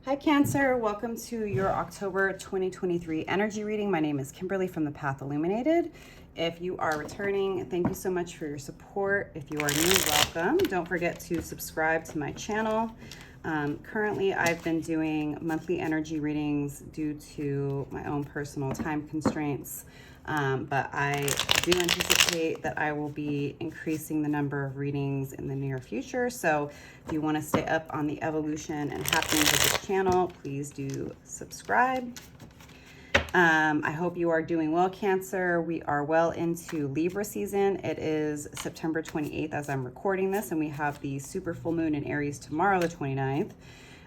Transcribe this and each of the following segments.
Hi Cancer, welcome to your October 2023 energy reading. My name is Kimberly from the Path Illuminated. If you are returning, thank you so much for your support. If you are new, welcome. Don't forget to subscribe to my channel. Currently, I've been doing monthly energy readings due to my own personal time constraints. But I do anticipate that I will be increasing the number of readings in the near future. So if you want to stay up on the evolution and happenings of this channel, please do subscribe. I hope you are doing well, Cancer. We are well into Libra season. It is September 28th as I'm recording this, and we have the super full moon in Aries tomorrow, the 29th.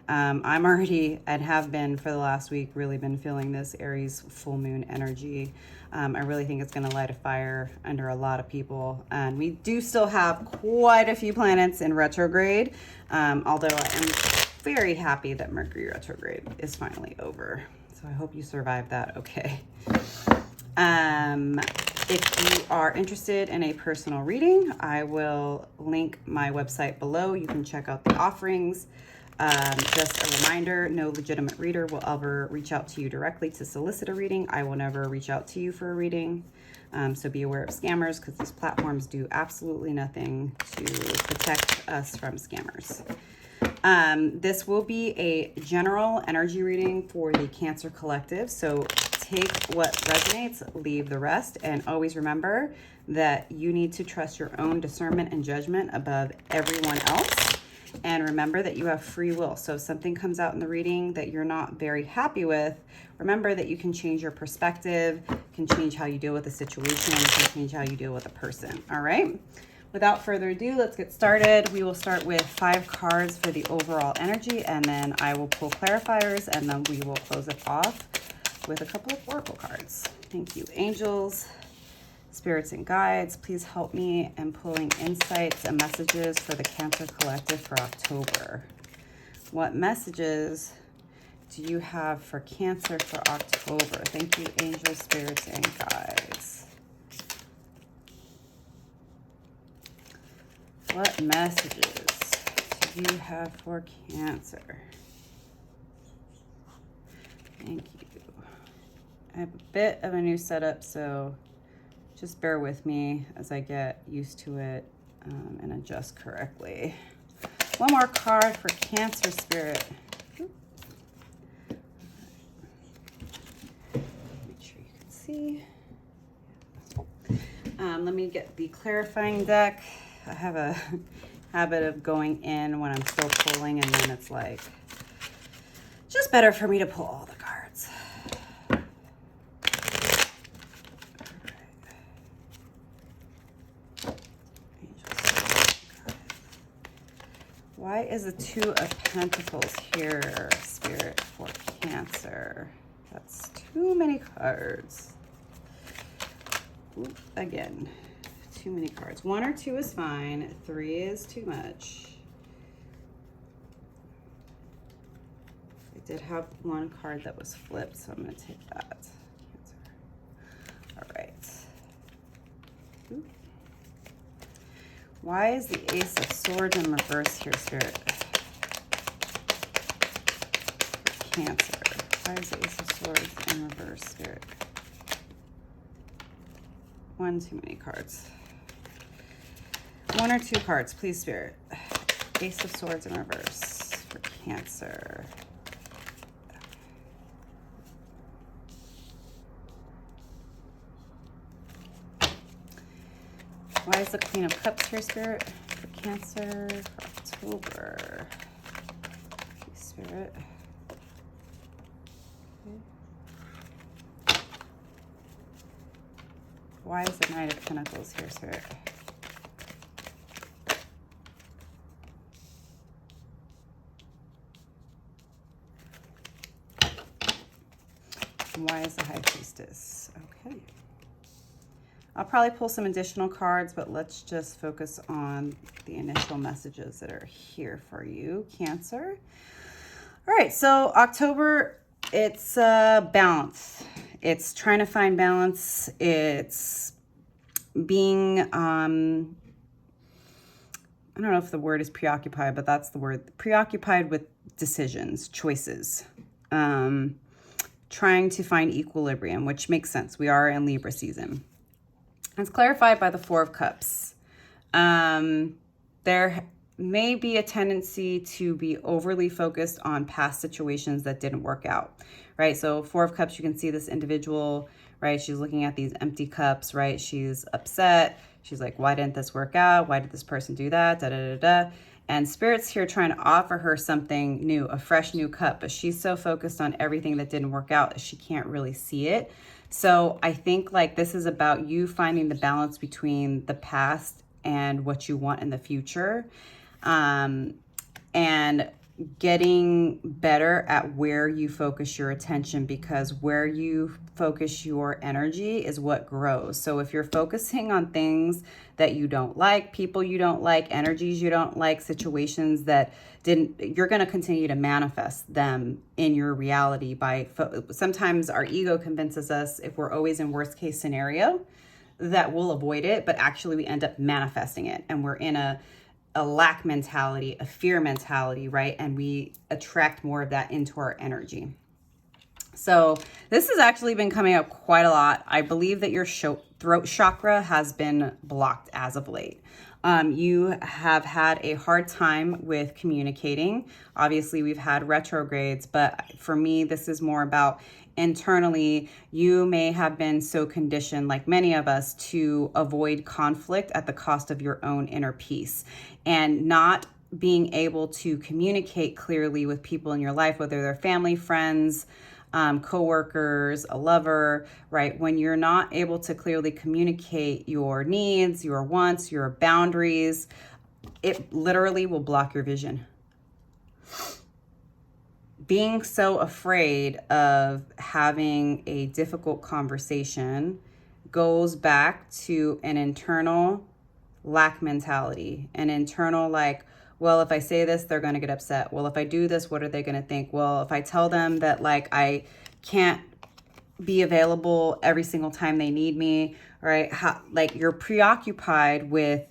I'm already, and have been for the last week, really been feeling this Aries full moon energy. I really think it's going to light a fire under a lot of people. And we do still have quite a few planets in retrograde, although I am very happy that Mercury retrograde is finally over. So I hope you survived that okay. If you are interested in a personal reading, I will link my website below. You can check out the offerings. Just a reminder, no legitimate reader will ever reach out to you directly to solicit a reading. I will never reach out to you for a reading. So be aware of scammers, because these platforms do absolutely nothing to protect us from scammers. This will be a general energy reading for the Cancer Collective. So take what resonates, leave the rest, and always remember that you need to trust your own discernment and judgment above everyone else. And remember that you have free will. So if something comes out in the reading that you're not very happy with, remember that you can change your perspective, can change how you deal with a situation, can change how you deal with a person. All right. Without further ado, let's get started. We will start with 5 cards for the overall energy, and then I will pull clarifiers, and then we will close it off with a couple of oracle cards. Thank you, angels, spirits, and guides. Please help me in pulling insights and messages for the Cancer Collective for October. What messages do you have for Cancer for October? Thank you, angels, spirits, and guides. What messages do you have for Cancer? Thank you. I have a bit of a new setup, so just bear with me as I get used to it and adjust correctly. One more card for Cancer Spirit. Make sure you can see. Let me get the clarifying deck. I have a habit of going in when I'm still pulling, and then it's like just better for me to pull all the cards. Why is the 2 of Pentacles here, Spirit, for Cancer? That's too many cards. Oop, again. Too many cards. 1 or 2 is fine. 3 is too much. I did have 1 card that was flipped, so I'm going to take that. All right. Ooh. Why is the Ace of Swords in reverse here, Spirit? Cancer. Why is the Ace of Swords in reverse, Spirit? 1 too many cards. 1 or 2 cards, please, Spirit. Ace of Swords in reverse for Cancer. Why is the Queen of Cups here, Spirit, for Cancer for October? Please, Spirit. Okay. Why is the Knight of Pentacles here, Spirit? Why is the High Priestess? Okay. I'll probably pull some additional cards, but let's just focus on the initial messages that are here for you, Cancer. All right, so October, it's balance. It's trying to find balance. It's being I don't know if the word is preoccupied, but that's the word. Preoccupied with decisions, choices, trying to find equilibrium, which makes sense. We are in Libra season. It's clarified by the Four of Cups. There may be a tendency to be overly focused on past situations that didn't work out, right? So Four of Cups, you can see this individual, right? She's looking at these empty cups, right? She's upset. She's like, why didn't this work out? Why did this person do that? Da, da, da, da. And Spirit's here trying to offer her something new, a fresh new cup, but she's so focused on everything that didn't work out that she can't really see it. So I think like this is about you finding the balance between the past and what you want in the future, and getting better at where you focus your attention, because where you focus your energy is what grows. So if you're focusing on things that you don't like, people you don't like, energies you don't like, situations that didn't, you're going to continue to manifest them in your reality by sometimes our ego convinces us, if we're always in worst case scenario, that we'll avoid it, but actually we end up manifesting it, and we're in a lack mentality, a fear mentality, right? And we attract more of that into our energy. So this has actually been coming up quite a lot. I believe that your throat chakra has been blocked as of late. You have had a hard time with communicating. Obviously, we've had retrogrades, but for me, this is more about internally. You may have been so conditioned, like many of us, to avoid conflict at the cost of your own inner peace, and not being able to communicate clearly with people in your life, whether they're family, friends, coworkers, a lover, right? When you're not able to clearly communicate your needs, your wants, your boundaries, it literally will block your vision. Being so afraid of having a difficult conversation goes back to an internal lack mentality, an internal like, well, if I say this, they're going to get upset. Well, if I do this, what are they going to think? Well, if I tell them that like I can't be available every single time they need me, right? Like you're preoccupied with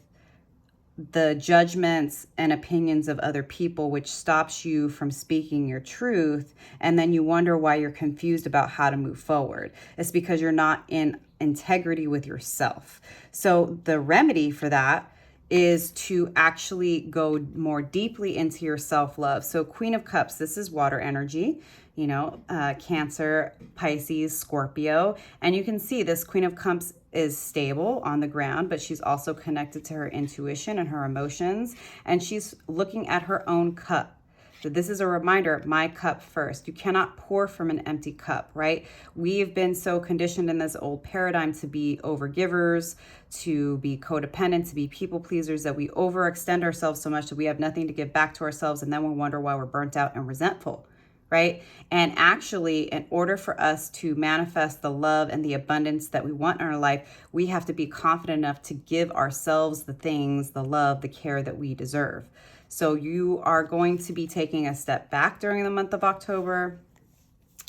the judgments and opinions of other people, which stops you from speaking your truth. And then you wonder why you're confused about how to move forward. It's because you're not in integrity with yourself. So the remedy for that is to actually go more deeply into your self-love. So Queen of Cups, this is water energy, you know, Cancer, Pisces, Scorpio. And you can see this Queen of Cups is stable on the ground, but she's also connected to her intuition and her emotions. And she's looking at her own cup. So this is a reminder, my cup first. You cannot pour from an empty cup, right? We've been so conditioned in this old paradigm to be overgivers, to be codependent, to be people pleasers, that we overextend ourselves so much that we have nothing to give back to ourselves. And then we wonder why we're burnt out and resentful, right? And actually, in order for us to manifest the love and the abundance that we want in our life, we have to be confident enough to give ourselves the things, the love, the care that we deserve. So you are going to be taking a step back during the month of October.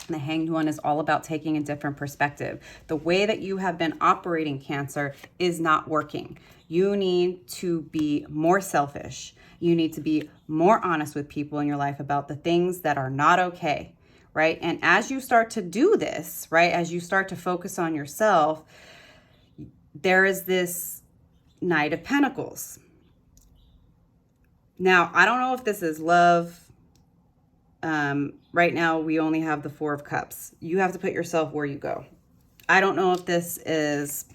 The Hanged One is all about taking a different perspective. The way that you have been operating, Cancer, is not working. You need to be more selfish. You need to be more honest with people in your life about the things that are not okay, right? And as you start to do this, right, as you start to focus on yourself, there is this Knight of Pentacles. Now, I don't know if this is love. Right now, we only have the Four of Cups. You have to put yourself where you go. I don't know if this is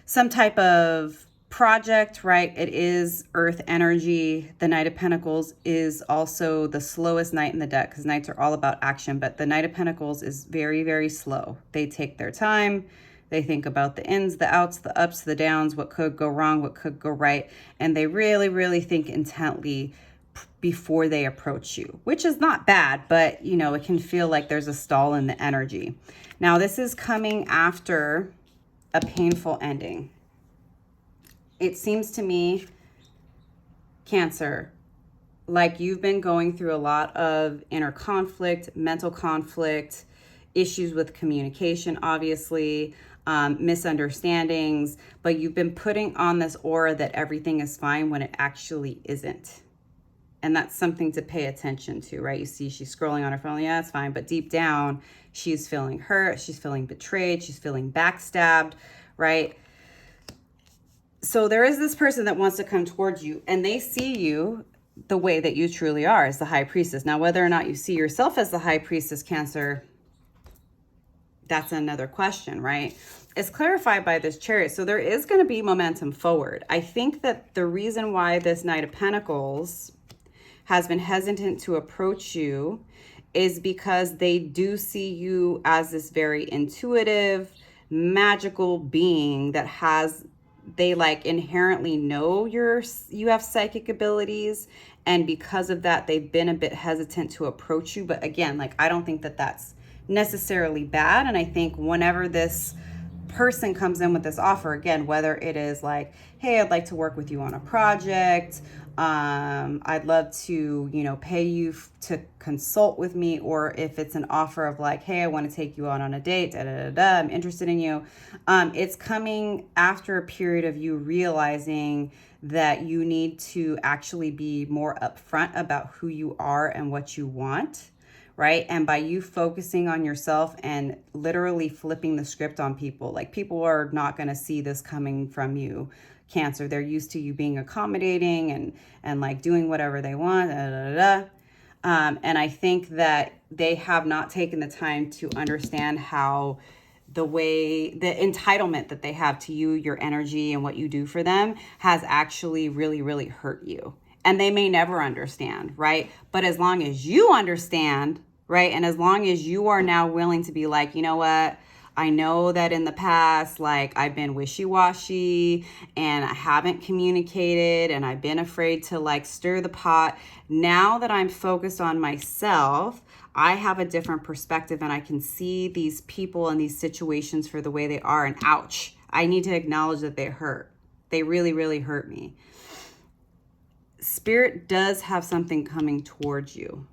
some type of project, right? It is earth energy. The Knight of Pentacles is also the slowest knight in the deck, because knights are all about action, but the Knight of Pentacles is very, very slow. They take their time. They think about the ins, the outs, the ups, the downs, what could go wrong, what could go right. And they really, really think intently before they approach you, which is not bad, but you know, it can feel like there's a stall in the energy. Now, this is coming after a painful ending. It seems to me, Cancer, like you've been going through a lot of inner conflict, mental conflict, issues with communication, obviously. misunderstandings, but you've been putting on this aura that everything is fine when it actually isn't. And that's something to pay attention to, right? You see she's scrolling on her phone. Yeah, it's fine. But deep down, she's feeling hurt. She's feeling betrayed. She's feeling backstabbed, right? So there is this person that wants to come towards you, and they see you the way that you truly are, as the high priestess. Now, whether or not you see yourself as the high priestess, Cancer, that's another question, right? It's clarified by this Chariot. So there is going to be momentum forward. I think that the reason why this Knight of Pentacles has been hesitant to approach you is because they do see you as this very intuitive, magical being that has, they like inherently know you have psychic abilities, and because of that they've been a bit hesitant to approach you. But again, like, I don't think that that's necessarily bad. And I think whenever this person comes in with this offer, again, whether it is like, hey, I'd like to work with you on a project, I'd love to, you know, pay you to consult with me, or if it's an offer of like, hey, I want to take you on a date, I'm interested in you. It's coming after a period of you realizing that you need to actually be more upfront about who you are and what you want, right? And by you focusing on yourself and literally flipping the script on people, like, people are not going to see this coming from you, Cancer. They're used to you being accommodating and like doing whatever they want. And I think that they have not taken the time to understand how the entitlement that they have to you, your energy, and what you do for them has actually really, really hurt you. And they may never understand, right? But as long as you understand, right? And as long as you are now willing to be like, you know what? I know that in the past, like, I've been wishy-washy and I haven't communicated and I've been afraid to like stir the pot. Now that I'm focused on myself, I have a different perspective and I can see these people and these situations for the way they are. And ouch, I need to acknowledge that they hurt. They really, really hurt me. Spirit does have something coming towards you.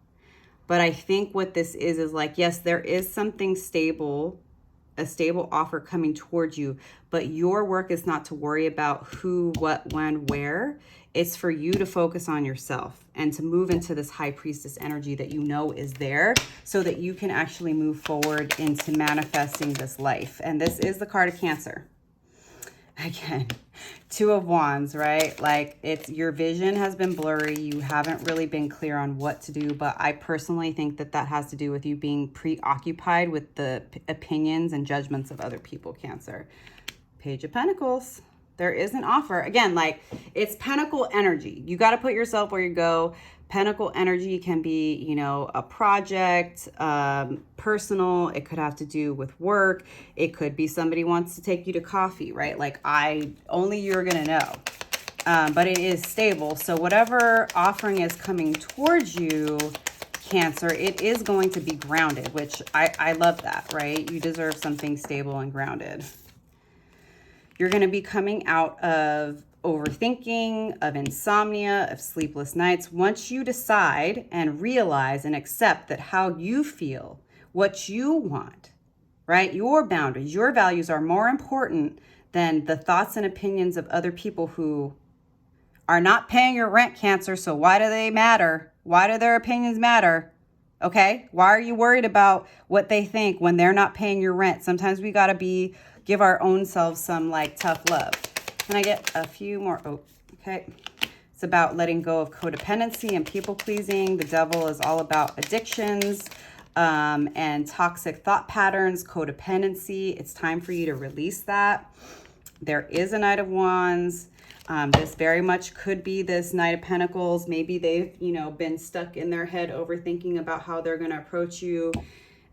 But I think what this is like, yes, there is something stable, a stable offer coming towards you, but your work is not to worry about who, what, when, where. It's for you to focus on yourself and to move into this high priestess energy that you know is there, so that you can actually move forward into manifesting this life. And this is the card of Cancer. Again, Two of Wands, right? Like, it's, your vision has been blurry. You haven't really been clear on what to do. But I personally think that that has to do with you being preoccupied with the opinions and judgments of other people, Cancer. Page of Pentacles. There is an offer. Again, like, it's Pentacle energy. You got to put yourself where you go. Pentacle energy can be, you know, a project, personal. It could have to do with work. It could be somebody wants to take you to coffee, right? Like, only you're going to know. But it is stable. So whatever offering is coming towards you, Cancer, it is going to be grounded, which I love that, right? You deserve something stable and grounded. You're going to be coming out of overthinking, of insomnia, of sleepless nights. Once you decide and realize and accept that how you feel, what you want, right? Your boundaries, your values are more important than the thoughts and opinions of other people who are not paying your rent, Cancer. So why do they matter? Why do their opinions matter? Okay? Why are you worried about what they think when they're not paying your rent? Sometimes we got to give our own selves some like tough love. Can I get a few more? Oh, okay. It's about letting go of codependency and people pleasing. The Devil is all about addictions and toxic thought patterns, codependency. It's time for you to release that. There is a Knight of Wands. This very much could be this Knight of Pentacles. Maybe they've, you know, been stuck in their head overthinking about how they're going to approach you.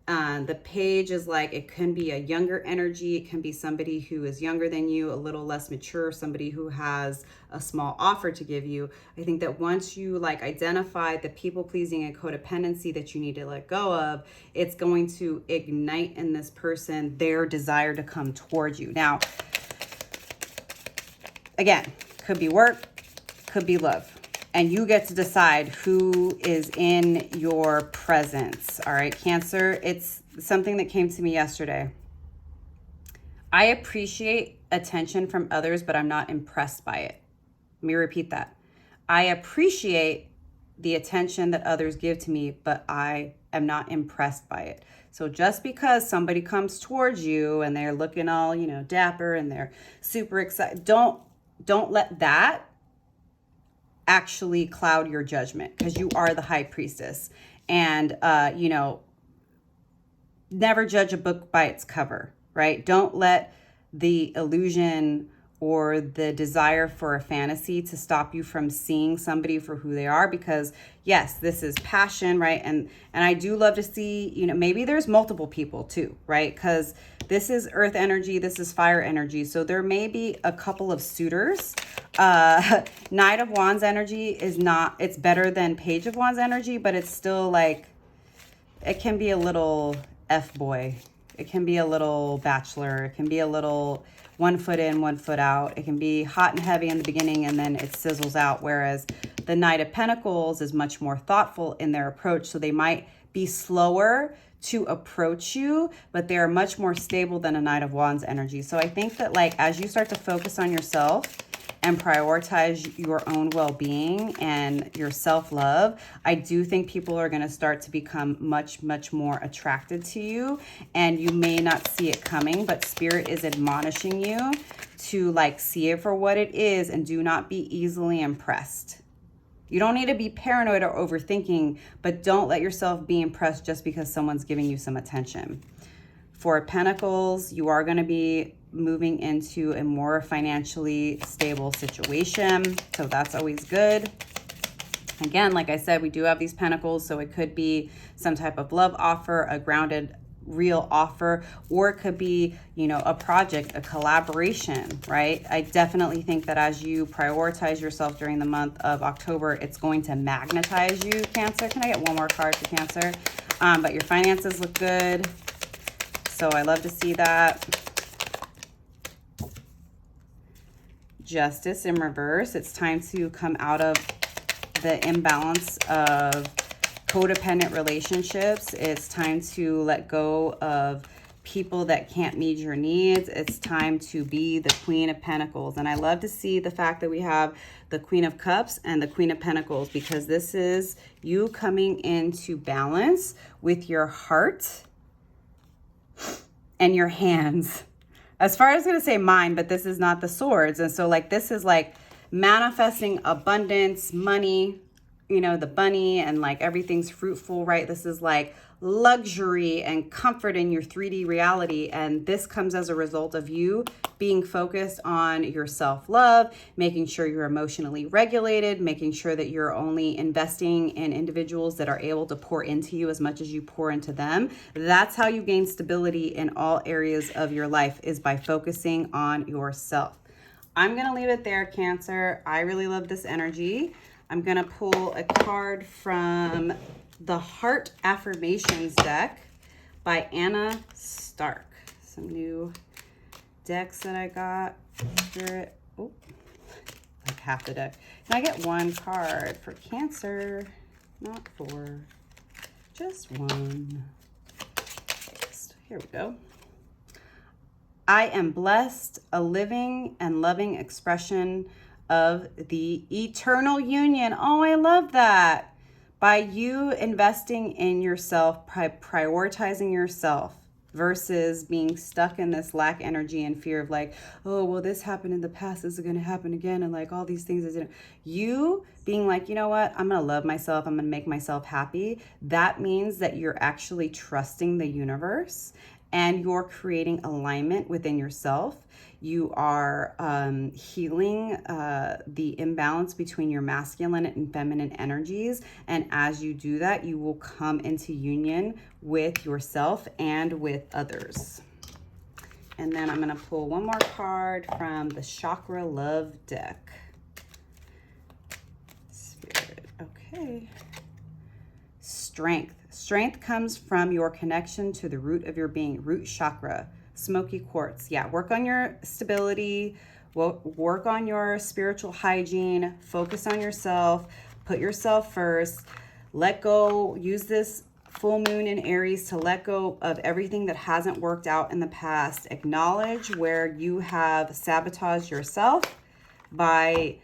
The Page is like, it can be a younger energy. It can be somebody who is younger than you, a little less mature, somebody who has a small offer to give you. I think that once you like identify the people pleasing and codependency that you need to let go of, it's going to ignite in this person their desire to come towards you. Now, again, could be work, could be love. And you get to decide who is in your presence. All right, Cancer, it's something that came to me yesterday. I appreciate attention from others, but I'm not impressed by it. Let me repeat that. I appreciate the attention that others give to me, but I am not impressed by it. So just because somebody comes towards you and they're looking all, you know, dapper and they're super excited, don't let that actually cloud your judgment, because you are the high priestess. And, you know, never judge a book by its cover, right? Don't let the illusion or the desire for a fantasy to stop you from seeing somebody for who they are, because yes, this is passion, right? And I do love to see, you know, maybe there's multiple people too, right? Because this is earth energy, this is fire energy. So there may be a couple of suitors. Knight of Wands energy is not, it's better than Page of Wands energy, but it's still like, it can be a little F-boy. It can be a little bachelor. It can be a little 1 foot in, 1 foot out. It can be hot and heavy in the beginning and then it sizzles out. Whereas the Knight of Pentacles is much more thoughtful in their approach. So they might be slower to approach you, but they're much more stable than a Knight of Wands energy. So I think that, like, as you start to focus on yourself and prioritize your own well-being and your self-love, I do think people are going to start to become much, much more attracted to you. And you may not see it coming, but Spirit is admonishing you to, like, see it for what it is and do not be easily impressed. You don't need to be paranoid or overthinking, but don't let yourself be impressed just because someone's giving you some attention. For Pentacles, you are going to be moving into a more financially stable situation. So that's always good. Again, like I said, we do have these Pentacles, so it could be some type of love offer, a grounded, real offer, or it could be, you know, a project, a collaboration, right? I definitely think that as you prioritize yourself during the month of October, it's going to magnetize you, Cancer. Can I get one more card for Cancer? But your finances look good. So I love to see that. Justice in reverse. It's time to come out of the imbalance of codependent relationships. It's time to let go of people that can't meet your needs. It's time to be the Queen of Pentacles. And I love to see the fact that we have the Queen of Cups and the Queen of Pentacles, because this is you coming into balance with your heart and your hands. As far as I was going to say mind, but this is not the swords. And so, like, this is like manifesting abundance, money, you know, the bunny, and like everything's fruitful, right? This is like luxury and comfort in your 3D reality. And this comes as a result of you being focused on your self-love, making sure you're emotionally regulated, making sure that you're only investing in individuals that are able to pour into you as much as you pour into them. That's how you gain stability in all areas of your life, is by focusing on yourself. I'm going to leave it there, Cancer. I really love this energy. I'm going to pull a card from the Heart Affirmations deck by Anna Stark. Some new decks that I got. Spirit. Oh, like half the deck. Can I get one card for Cancer? Not four. Just one. Here we go. I am blessed, a living and loving expression of the eternal union. Oh, I love that. By you investing in yourself, prioritizing yourself versus being stuck in this lack energy and fear of like, oh, well, this happened in the past, this is going to happen again. And like all these things, you being like, you know what, I'm going to love myself. I'm going to make myself happy. That means that you're actually trusting the universe and you're creating alignment within yourself. You are healing the imbalance between your masculine and feminine energies. And as you do that, you will come into union with yourself and with others. And then I'm going to pull one more card from the Chakra Love deck. Spirit. Okay. Strength. Strength comes from your connection to the root of your being, root chakra. Smoky quartz. Yeah, work on your stability, work on your spiritual hygiene, focus on yourself, put yourself first, let go, use this full moon in Aries to let go of everything that hasn't worked out in the past. Acknowledge where you have sabotaged yourself by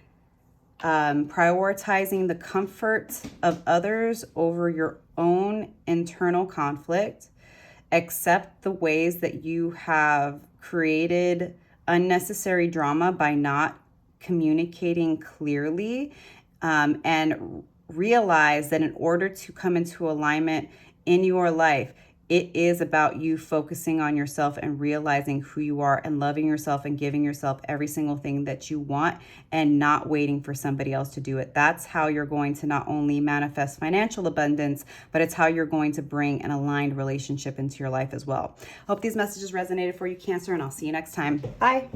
prioritizing the comfort of others over your own internal conflict. Accept the ways that you have created unnecessary drama by not communicating clearly, and realize that in order to come into alignment in your life, it is about you focusing on yourself and realizing who you are and loving yourself and giving yourself every single thing that you want and not waiting for somebody else to do it. That's how you're going to not only manifest financial abundance, but it's how you're going to bring an aligned relationship into your life as well. Hope these messages resonated for you, Cancer, and I'll see you next time. Bye.